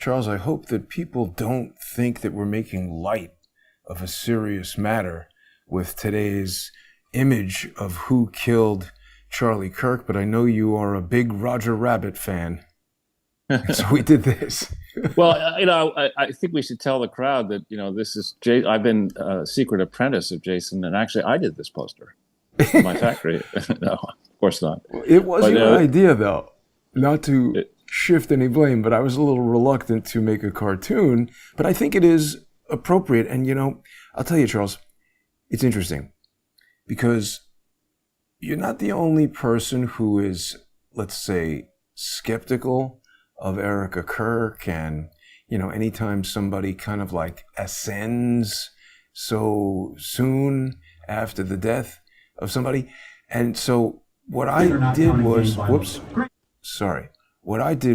Charles, I hope that people don't think that we're making light of a serious matter with today's image of who killed Charlie Kirk, but I know you are a big Roger Rabbit fan. So we did this. Well, I think we should tell the crowd that, this is I've been a secret apprentice of Jason, and actually I did this poster in my factory. No, of course not. It was your idea, though, not to shift any blame, but I was a little reluctant to make a cartoon, but I think it is appropriate. And, I'll tell you, Charles, it's interesting because you're not the only person who is, let's say, skeptical of Erica Kirk, and anytime somebody kind of like ascends so soon after the death of somebody. And so what I did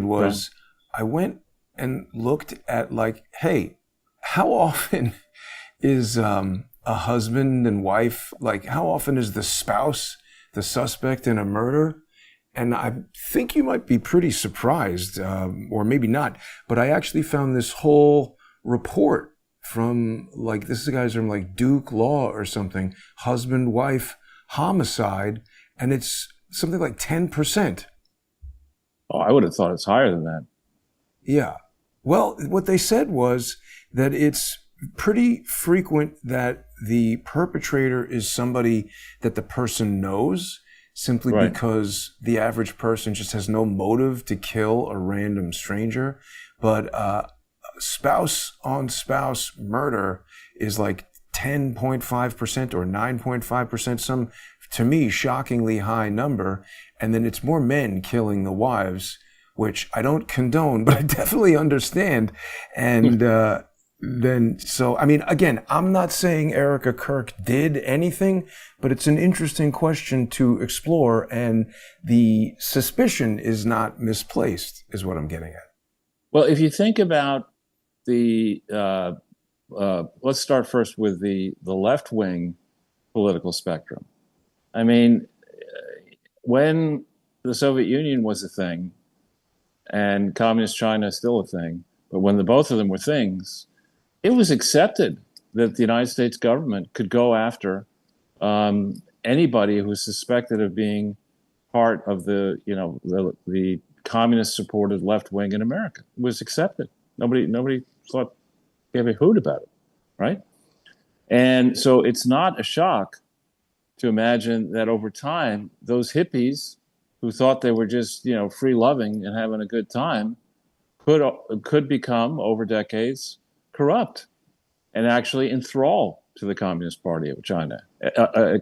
was, I went and looked at like, hey, how often is a husband and wife, like how often is the spouse the suspect in a murder? And I think you might be pretty surprised, or maybe not, but I actually found this whole report from this guy's from Duke Law or something, husband-wife homicide, and it's something like 10%. Oh, I would have thought it's higher than that. Yeah. Well, what they said was that it's pretty frequent that the perpetrator is somebody that the person knows, simply because the average person just has no motive to kill a random stranger. But spouse-on-spouse murder is like 10.5% or 9.5%, some, to me, shockingly high number. And then it's more men killing the wives, which I don't condone, but I definitely understand. And again, I'm not saying Erica Kirk did anything, but it's an interesting question to explore, and the suspicion is not misplaced, is what I'm getting at. Well, if you think about the, let's start first with the left-wing political spectrum. I mean, when the Soviet Union was a thing, and communist China is still a thing, but when both of them were things, it was accepted that the United States government could go after anybody who was suspected of being part of the communist-supported left wing in America. It was accepted. Nobody thought, gave a hoot about it, right? And so it's not a shock to imagine that over time, those hippies who thought they were just free-loving and having a good time could become, over decades, corrupt and actually enthrall to the Communist Party of China,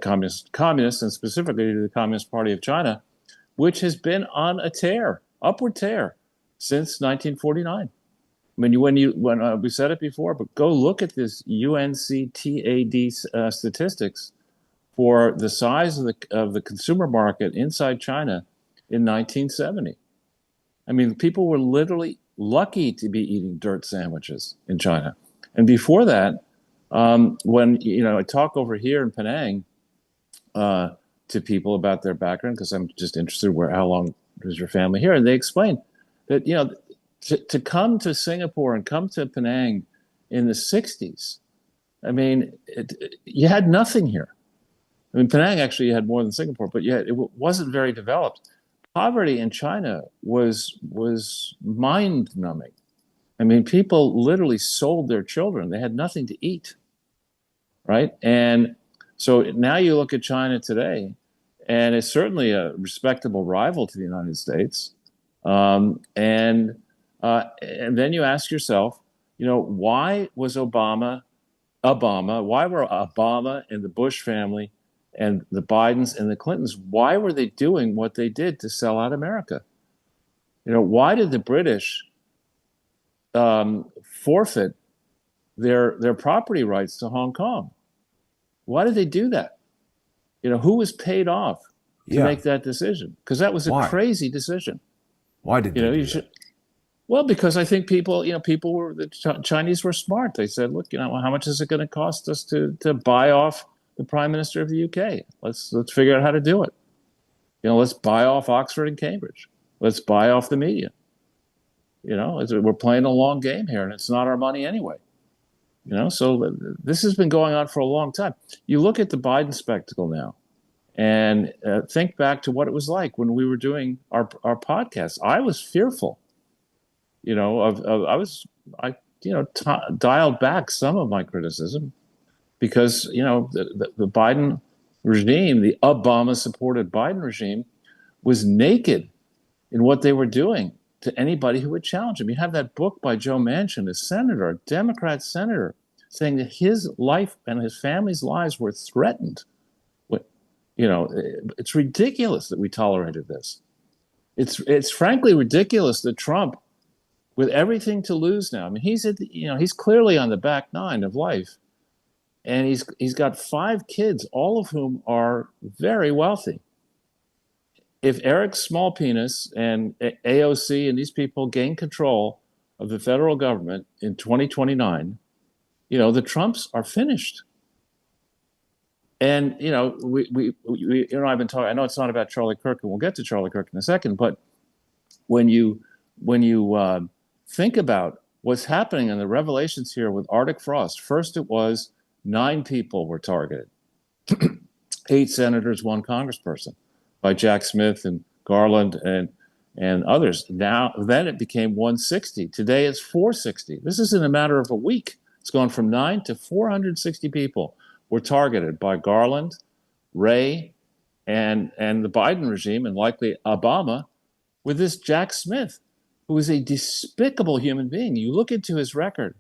communists, and specifically to the Communist Party of China, which has been on a upward tear, since 1949. I mean, when we said it before, but go look at this UNCTAD statistics for the size of the consumer market inside China in 1970. I mean, people were literally lucky to be eating dirt sandwiches in China. And before that, when I talk over here in Penang to people about their background, because I'm just interested how long was your family here, and they explain that to come to Singapore and come to Penang in the 60s, I mean, you had nothing here. I mean, Penang actually had more than Singapore, but yet it wasn't very developed. Poverty in China was mind-numbing. I mean, people literally sold their children. They had nothing to eat, right? And so now you look at China today, and it's certainly a respectable rival to the United States. And then you ask yourself, why was Obama, why were Obama and the Bush family and the Bidens and the Clintons, why were they doing what they did to sell out America? Why did the British forfeit their property rights to Hong Kong? Why did they do that? Who was paid off to make that decision? Because that was a crazy decision. Why did they do that? Well, because I think the Chinese were smart. They said, look, how much is it going to cost us to buy off the Prime Minister of the UK? Let's figure out how to do it. Let's buy off Oxford and Cambridge. Let's buy off the media. we're playing a long game here, and it's not our money anyway. So this has been going on for a long time. You look at the Biden spectacle now, and think back to what it was like when we were doing our podcast. I was fearful, dialed back some of my criticism because, the Biden regime, the Obama-supported Biden regime, was naked in what they were doing to anybody who would challenge him. You have that book by Joe Manchin, a Democrat senator, saying that his life and his family's lives were threatened. It's ridiculous that we tolerated this. It's frankly ridiculous that Trump, with everything to lose now, I mean, he's clearly on the back nine of life, and he's got 5 kids, all of whom are very wealthy. If Eric's small penis and AOC and these people gain control of the federal government in 2029, the Trumps are finished. And, I've been talking, I know it's not about Charlie Kirk, and we'll get to Charlie Kirk in a second, but when you think about what's happening in the revelations here with Arctic Frost, first it was 9 people were targeted, 8 senators, 1 congressperson, by Jack Smith and Garland and others. Then it became 160. Today it's 460. This is in a matter of a week. It's gone from 9 to 460 people were targeted by Garland, Wray, and the Biden regime, and likely Obama, with this Jack Smith, who is a despicable human being. You look into his record.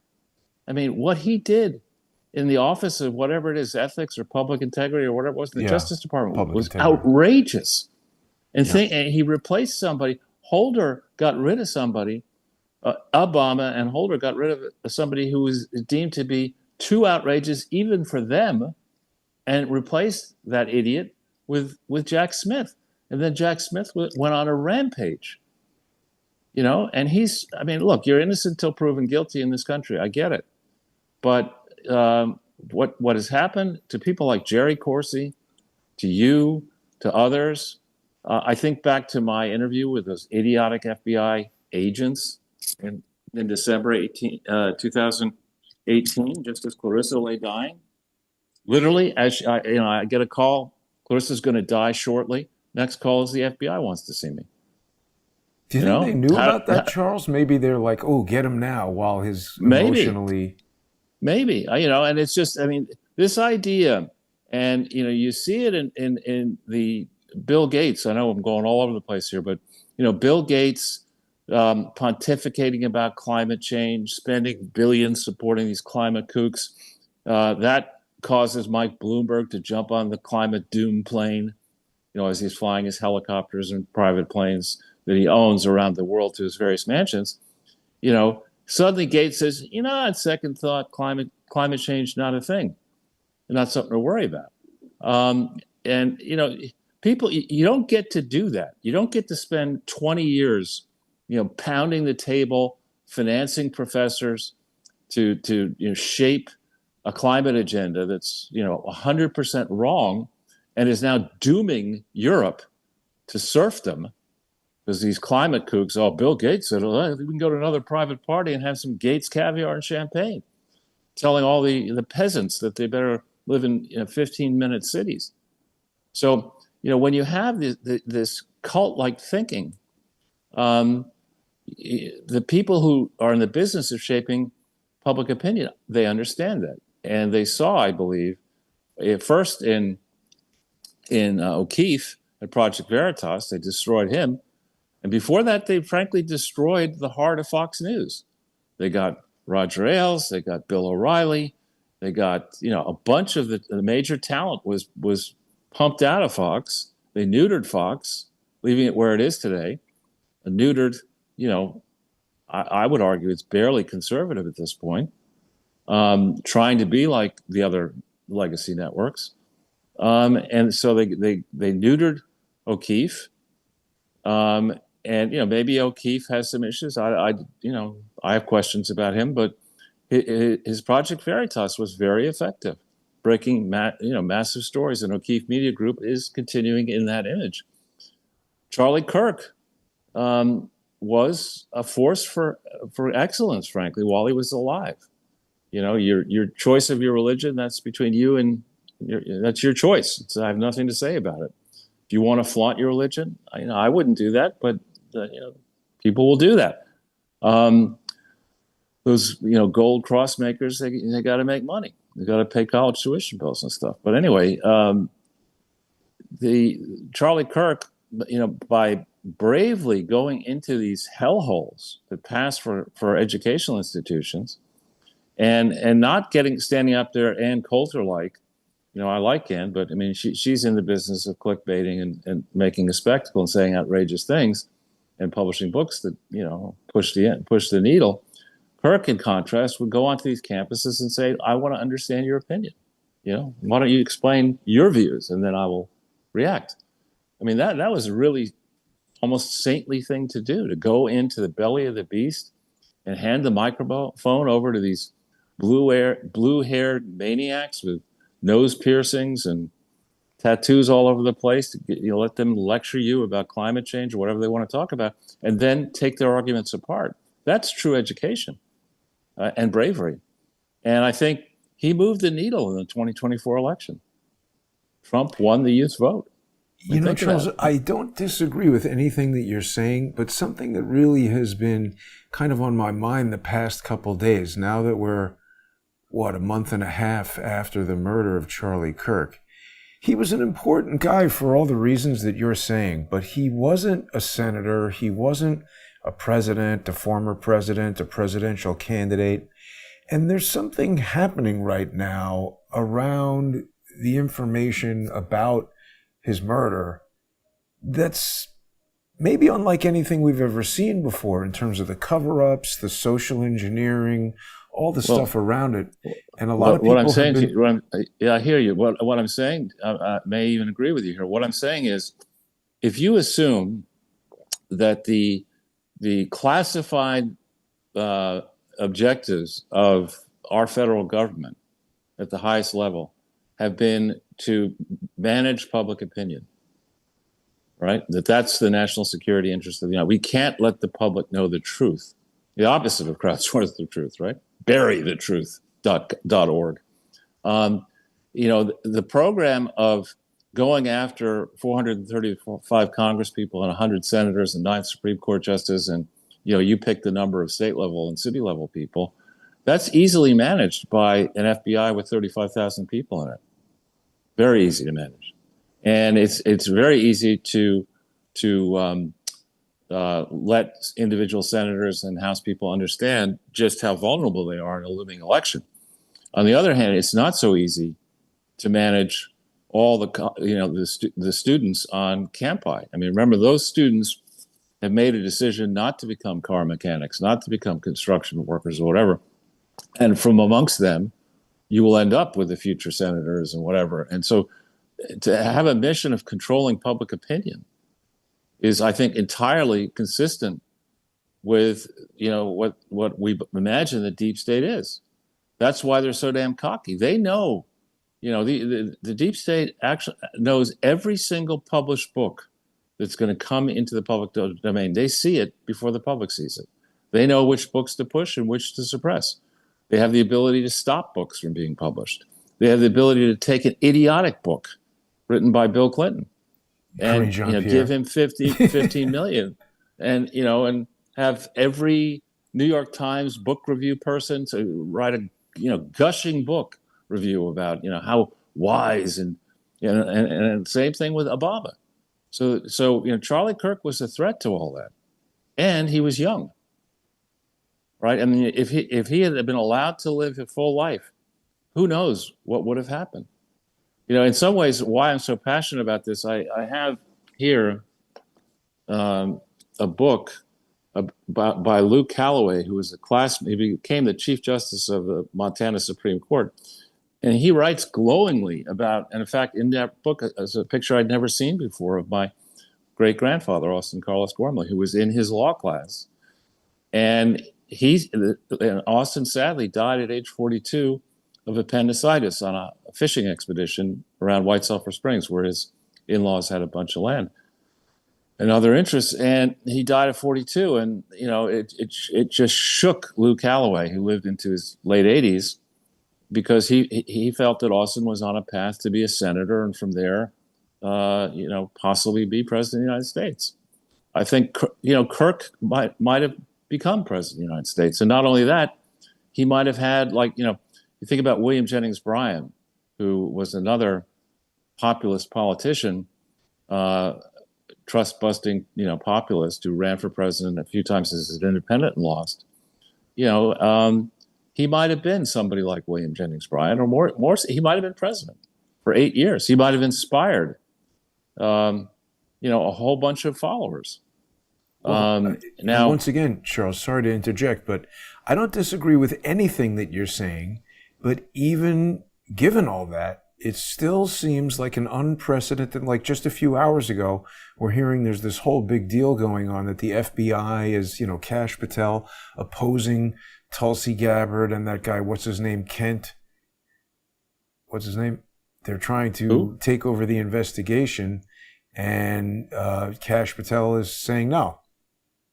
I mean, what he did in the office of whatever it is, ethics or public integrity or whatever it was, the Justice Department was outrageous. And he replaced somebody. Holder got rid of somebody. Obama and Holder got rid of somebody who was deemed to be too outrageous even for them, and replaced that idiot with Jack Smith. And then Jack Smith went on a rampage. And look, you're innocent till proven guilty in this country. I get it. But what has happened to people like Jerry Corsi, to you, to others, I think back to my interview with those idiotic FBI agents in December 2018, just as Clarissa lay dying. Literally, as I get a call, Clarissa's going to die shortly. Next call is the FBI wants to see me. Do you think they knew about that, Charles? Maybe they're like, "Oh, get him now," while his emotionally. Maybe, and it's just, this idea, and you see it in the Bill Gates. I know I'm going all over the place here, but Bill Gates pontificating about climate change, spending billions supporting these climate kooks. That causes Mike Bloomberg to jump on the climate doom plane, as he's flying his helicopters and private planes that he owns around the world to his various mansions. Suddenly Gates says, on second thought, climate change not a thing, not something to worry about. People, you don't get to do that. You don't get to spend 20 years, pounding the table, financing professors to shape a climate agenda that's 100% wrong, and is now dooming Europe to serfdom. Because these climate kooks, Bill Gates said, we can go to another private party and have some Gates caviar and champagne, telling all the peasants that they better live in 15-minute cities. So, when you have this cult-like thinking, the people who are in the business of shaping public opinion, they understand that. And they saw, I believe, first in O'Keefe at Project Veritas, they destroyed him. And before that, they frankly destroyed the heart of Fox News. They got Roger Ailes, they got Bill O'Reilly, they got a bunch of the major talent was pumped out of Fox. They neutered Fox, leaving it where it is today. Neutered, I would argue it's barely conservative at this point, trying to be like the other legacy networks. And so they neutered O'Keefe. And maybe O'Keefe has some issues. I have questions about him, but his Project Veritas was very effective, breaking massive stories. And O'Keefe Media Group is continuing in that image. Charlie Kirk, was a force for excellence, frankly, while he was alive. Your choice of your religion, that's between you and that's your choice. I have nothing to say about it. If you want to flaunt your religion, I wouldn't do that, but people will do that. Those gold cross makers, they got to make money. They got to pay college tuition bills and stuff. But anyway, the Charlie Kirk, by bravely going into these hellholes that pass for educational institutions, and not standing up there Ann Coulter like, I like Ann, but I mean she's in the business of clickbaiting and making a spectacle and saying outrageous things, and publishing books that push the needle. Kirk, in contrast, would go onto these campuses and say, "I want to understand your opinion. Why don't you explain your views, and then I will react." I mean, that was a really almost saintly thing to do, to go into the belly of the beast and hand the microphone over to these blue-haired maniacs with nose piercings and tattoos all over the place, to let them lecture you about climate change or whatever they want to talk about, and then take their arguments apart. That's true education and bravery. And I think he moved the needle in the 2024 election. Trump won the youth vote. Charles, I don't disagree with anything that you're saying, but something that really has been kind of on my mind the past couple days, now that we're, a month and a half after the murder of Charlie Kirk. He was an important guy for all the reasons that you're saying, but he wasn't a senator. He wasn't a president, a former president, a presidential candidate. And there's something happening right now around the information about his murder that's maybe unlike anything we've ever seen before in terms of the cover-ups, the social engineering, all the stuff around it. And a lot of people what I'm saying to you, I hear you. What I'm saying, I may even agree with you here. What I'm saying is, if you assume that the classified objectives of our federal government at the highest level have been to manage public opinion, right? That's the national security interest of the United States. We can't let the public know the truth. The opposite of crowdsource the truth, right? burythetruth.org. The program of going after 435 congresspeople and 100 senators and 9 Supreme Court justices, and you pick the number of state level and city level people, that's easily managed by an FBI with 35,000 people in it. Very easy to manage, and it's very easy to let individual senators and House people understand just how vulnerable they are in a looming election. On the other hand, it's not so easy to manage all the students on campi. I mean, remember, those students have made a decision not to become car mechanics, not to become construction workers or whatever, and from amongst them, you will end up with the future senators and whatever. And so, to have a mission of controlling public opinion is, I think, entirely consistent with what we imagine the deep state is. That's why they're so damn cocky. They know, the deep state actually knows every single published book that's going to come into the public domain. They see it before the public sees it. They know which books to push and which to suppress. They have the ability to stop books from being published. They have the ability to take an idiotic book written by Bill Clinton and give him 15 million, and have every New York Times book review person to write a gushing book review about how wise and same thing with Obama. So Charlie Kirk was a threat to all that, and he was young, right? I mean, if he had been allowed to live a full life, who knows what would have happened? In some ways, why I'm so passionate about this, I have here a book by Luke Calloway, who was he became the Chief Justice of the Montana Supreme Court. And he writes glowingly about, and in fact, in that book is a picture I'd never seen before of my great-grandfather, Austin Carlos Gormley, who was in his law class. And Austin sadly died at age 42 of appendicitis on a fishing expedition around White Sulphur Springs, where his in-laws had a bunch of land. and other interests. And he died at 42. And, it just shook Lou Calloway, who lived into his late 80s, because he felt that Austin was on a path to be a senator, and from there, possibly be president of the United States. I think, Kirk might have become president of the United States. And not only that, he might have had, you think about William Jennings Bryan, who was another populist politician, trust-busting, populist, who ran for president a few times as an independent and lost. He might have been somebody like William Jennings Bryan, or more. He might have been president for 8 years. He might have inspired, a whole bunch of followers. Now, once again, Charles, sorry to interject, but I don't disagree with anything that you're saying. But even given all that, it still seems like an unprecedented, like just a few hours ago, we're hearing there's this whole big deal going on that the FBI is, Kash Patel opposing Tulsi Gabbard and that guy, what's his name, Kent? What's his name? They're trying to take over the investigation, and Kash Patel is saying no.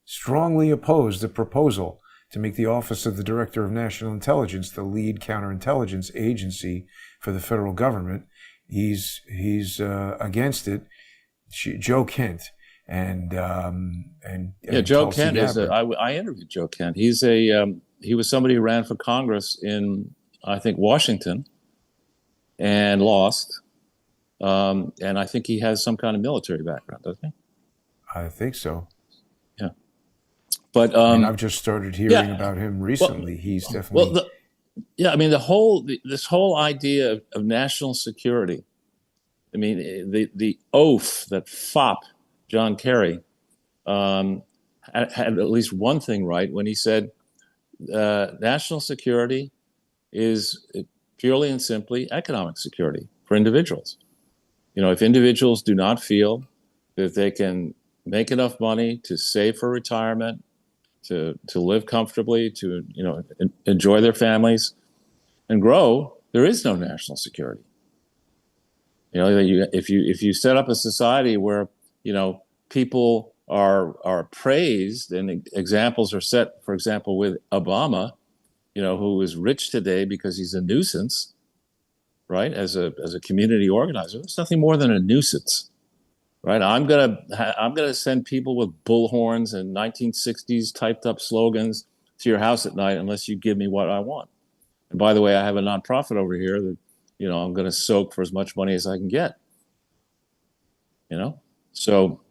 Strongly opposed the proposal to make the Office of the Director of National Intelligence the lead counterintelligence agency for the federal government. He's against it. Joe Kent and Joe Tulsi Kent Gabbard. I interviewed Joe Kent. He was somebody who ran for Congress in, I think, Washington, and lost. And I think he has some kind of military background, doesn't he? I think so. Yeah. But and I've just started hearing about him recently. He's definitely this whole idea of national security. I mean, the oath that fop John Kerry had at least one thing right when he said national security is purely and simply economic security for individuals. If individuals do not feel that they can make enough money to save for retirement, to live comfortably, to enjoy their families and grow, there is no national security. If you set up a society where people are praised, and examples are set, for example, with Obama, who is rich today because he's a nuisance, right? As a community organizer, it's nothing more than a nuisance. Right, I'm gonna send people with bullhorns and 1960s typed up slogans to your house at night unless you give me what I want. And by the way, I have a nonprofit over here that I'm going to soak for as much money as I can get. So,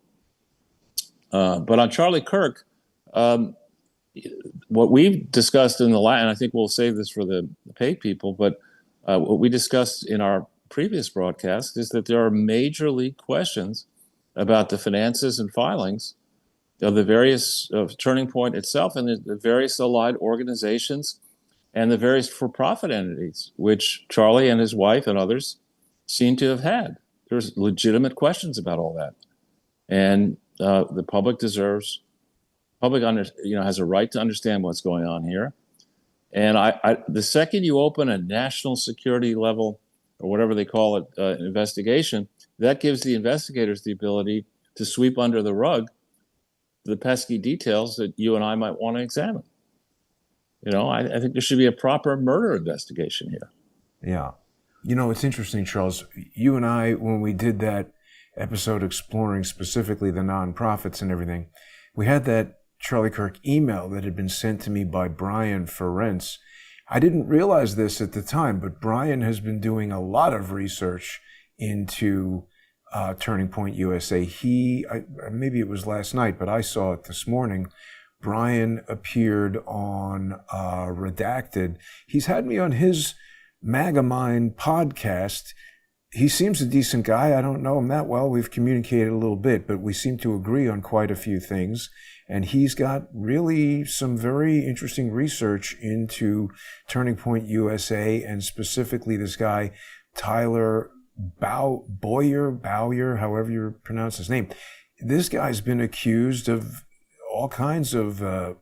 but on Charlie Kirk, what we've discussed in the last, and I think we'll save this for the paid people, but what we discussed in our previous broadcast is that there are major league questions about the finances and filings of the various Turning Point itself and the various allied organizations and the various for-profit entities, which Charlie and his wife and others seem to have had. There's legitimate questions about all that, and the public has a right to understand what's going on here. And the second you open a national security level, or whatever they call it, investigation, that gives the investigators the ability to sweep under the rug the pesky details that you and I might want to examine. I think there should be a proper murder investigation here. Yeah. It's interesting, Charles. You and I, when we did that episode exploring specifically the nonprofits and everything, we had that Charlie Kirk email that had been sent to me by Brian Ferentz. I didn't realize this at the time, but Brian has been doing a lot of research into Turning Point USA. Maybe it was last night, but I saw it this morning. Brian appeared on Redacted. He's had me on his Magamind podcast. He seems a decent guy. I don't know him that well. We've communicated a little bit, but we seem to agree on quite a few things. And he's got really some very interesting research into Turning Point USA, and specifically this guy, Tyler Bowyer, however you pronounce his name. This guy's been accused of all kinds of, I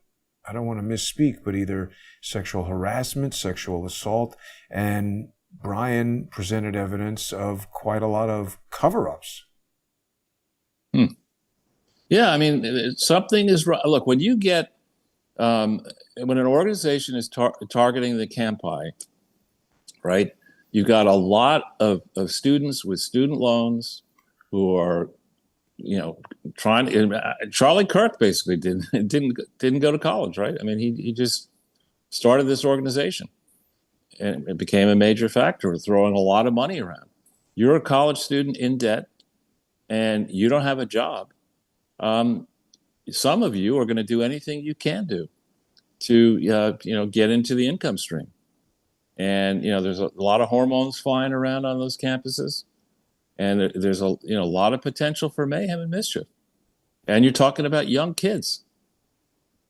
don't want to misspeak, but either sexual harassment, sexual assault, and Brian presented evidence of quite a lot of cover-ups. Yeah, I mean, something is wrong. Look, when you get when an organization is targeting the Campai, right? You've got a lot of students with student loans who are, trying. Charlie Kirk basically didn't go to college, right? I mean, he just started this organization, and it became a major factor, throwing a lot of money around. You're a college student in debt, and you don't have a job. Some of you are going to do anything you can do to get into the income stream. And there's a lot of hormones flying around on those campuses, and there's a lot of potential for mayhem and mischief. And you're talking about young kids,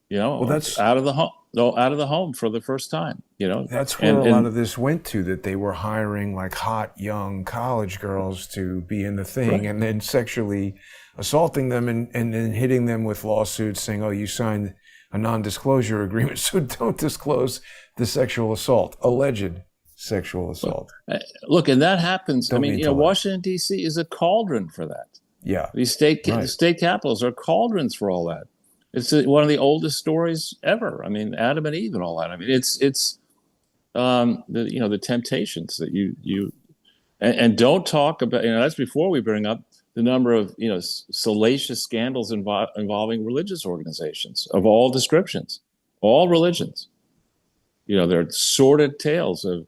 Well, that's out of the home for the first time. that's where a lot of this went to, that they were hiring like hot young college girls to be in the thing, right. and then sexually assaulting them and then hitting them with lawsuits saying, oh, you signed a non-disclosure agreement, so don't disclose the sexual assault, alleged sexual assault. Look, and that happens. Don't I mean, Washington, D.C. is a cauldron for that. Yeah. These state capitals are cauldrons for all that. It's one of the oldest stories ever. I mean, Adam and Eve and all that. I mean, it's the temptations that you and don't talk about. That's before we bring up the number of salacious scandals involving religious organizations of all descriptions, all religions. There are sordid tales of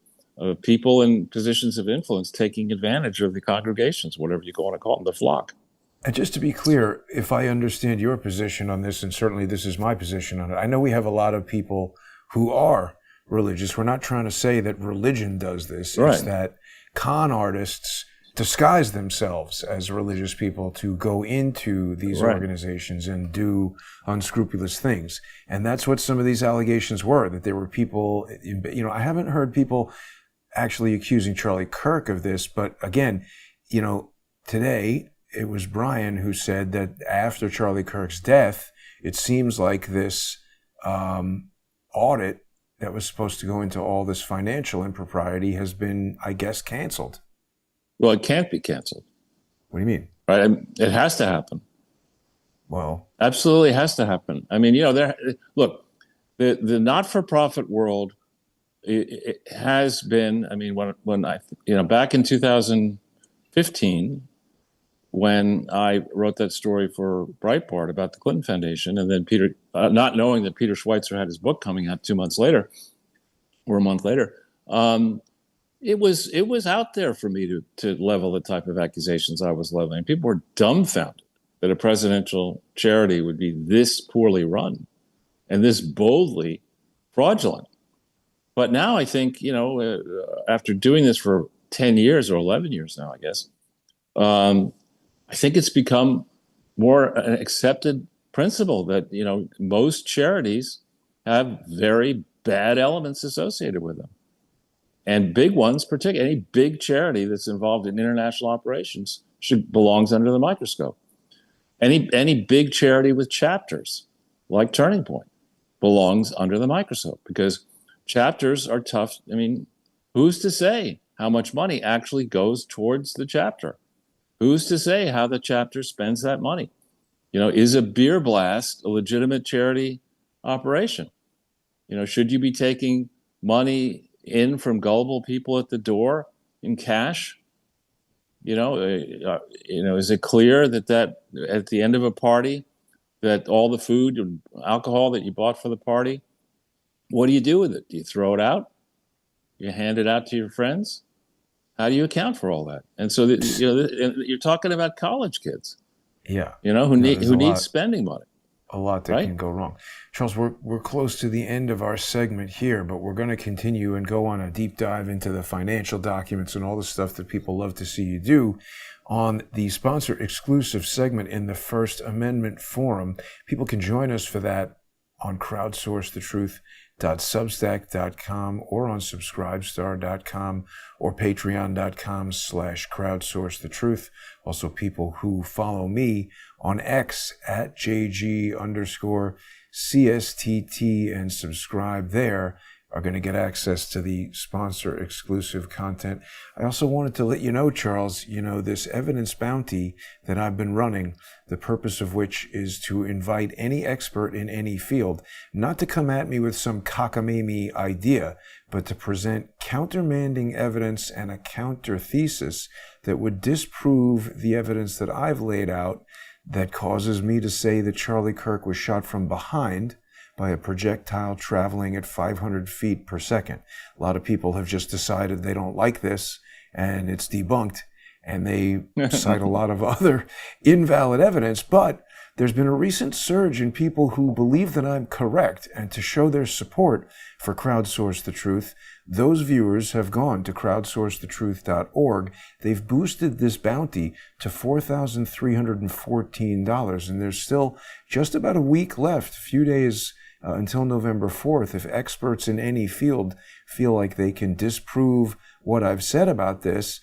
people in positions of influence taking advantage of the congregations, whatever you want to call them, the flock. And just to be clear, if I understand your position on this, and certainly this is my position on it, I know we have a lot of people who are religious. We're not trying to say that religion does this. Right. It's that con artists disguise themselves as religious people to go into these organizations and do unscrupulous things. And that's what some of these allegations were, that there were people, I haven't heard people actually accusing Charlie Kirk of this, but again, today it was Brian who said that after Charlie Kirk's death, it seems like this audit that was supposed to go into all this financial impropriety has been, I guess, canceled. Well, it can't be canceled. What do you mean? Right? It has to happen. Well, absolutely has to happen. I mean, look, the not-for-profit world, it has been. I mean, when I, back in 2015, when I wrote that story for Breitbart about the Clinton Foundation, and then Peter, not knowing that Peter Schweitzer had his book coming out 2 months later, or a month later. It was out there for me to level the type of accusations I was leveling. People were dumbfounded that a presidential charity would be this poorly run and this boldly fraudulent. But now I think, after doing this for 10 years or 11 years now, I guess, I think it's become more an accepted principle that, most charities have very bad elements associated with them. And big ones, particularly any big charity that's involved in international operations, belongs under the microscope. Any big charity with chapters, like Turning Point, belongs under the microscope, because chapters are tough. I mean, who's to say how much money actually goes towards the chapter? Who's to say how the chapter spends that money? Is a beer blast a legitimate charity operation? Should you be taking money in from gullible people at the door in cash? Is it clear that at the end of a party, that all the food and alcohol that you bought for the party, what do you do with it? Do you throw it out? You hand it out to your friends? How do you account for all that? And so you're talking about college kids, who need spending money. A lot that can go wrong. Charles, we're close to the end of our segment here, but we're going to continue and go on a deep dive into the financial documents and all the stuff that people love to see you do on the sponsor exclusive segment in the First Amendment Forum. People can join us for that on crowdsourcethetruth.substack.com or on subscribestar.com or patreon.com/crowdsourcethetruth. Also, people who follow me on X at JG_CSTT and subscribe there are going to get access to the sponsor exclusive content. I also wanted to let you know, Charles, this evidence bounty that I've been running, the purpose of which is to invite any expert in any field, not to come at me with some cockamamie idea, but to present countermanding evidence and a counter thesis that would disprove the evidence that I've laid out that causes me to say that Charlie Kirk was shot from behind by a projectile traveling at 500 feet per second. A lot of people have just decided they don't like this and it's debunked, and they cite a lot of other invalid evidence. But there's been a recent surge in people who believe that I'm correct, and to show their support for Crowdsource the Truth, those viewers have gone to crowdsourcethetruth.org. They've boosted this bounty to $4,314, and there's still just about a week left, a few days until November 4th. If experts in any field feel like they can disprove what I've said about this,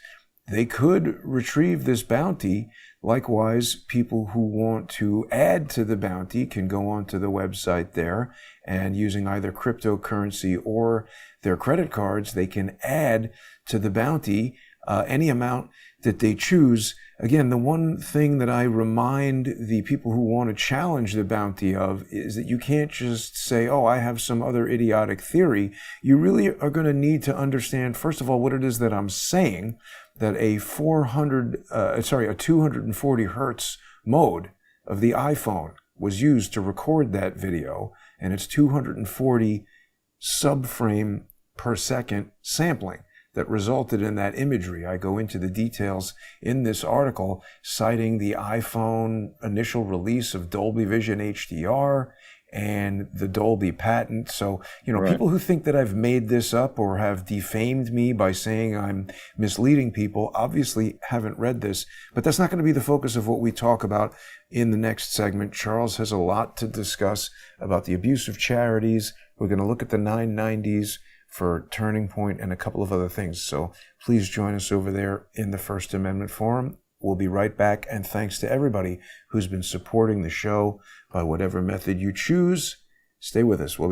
they could retrieve this bounty. Likewise, people who want to add to the bounty can go onto the website there, and using either cryptocurrency or their credit cards, they can add to the bounty any amount that they choose. Again, the one thing that I remind the people who want to challenge the bounty of is that you can't just say, oh, I have some other idiotic theory. You really are going to need to understand, first of all, what it is that I'm saying, that a 240 hertz mode of the iPhone was used to record that video, and it's 240 subframe per second sampling that resulted in that imagery. I go into the details in this article, citing the iPhone initial release of Dolby Vision HDR and the Dolby patent. So, Right. People who think that I've made this up or have defamed me by saying I'm misleading people obviously haven't read this. But that's not going to be the focus of what we talk about in the next segment. Charles has a lot to discuss about the abuse of charities. We're going to look at the 990s for Turning Point and a couple of other things. So please join us over there in the First Amendment Forum. We'll be right back, and thanks to everybody who's been supporting the show by whatever method you choose. Stay with us. We'll be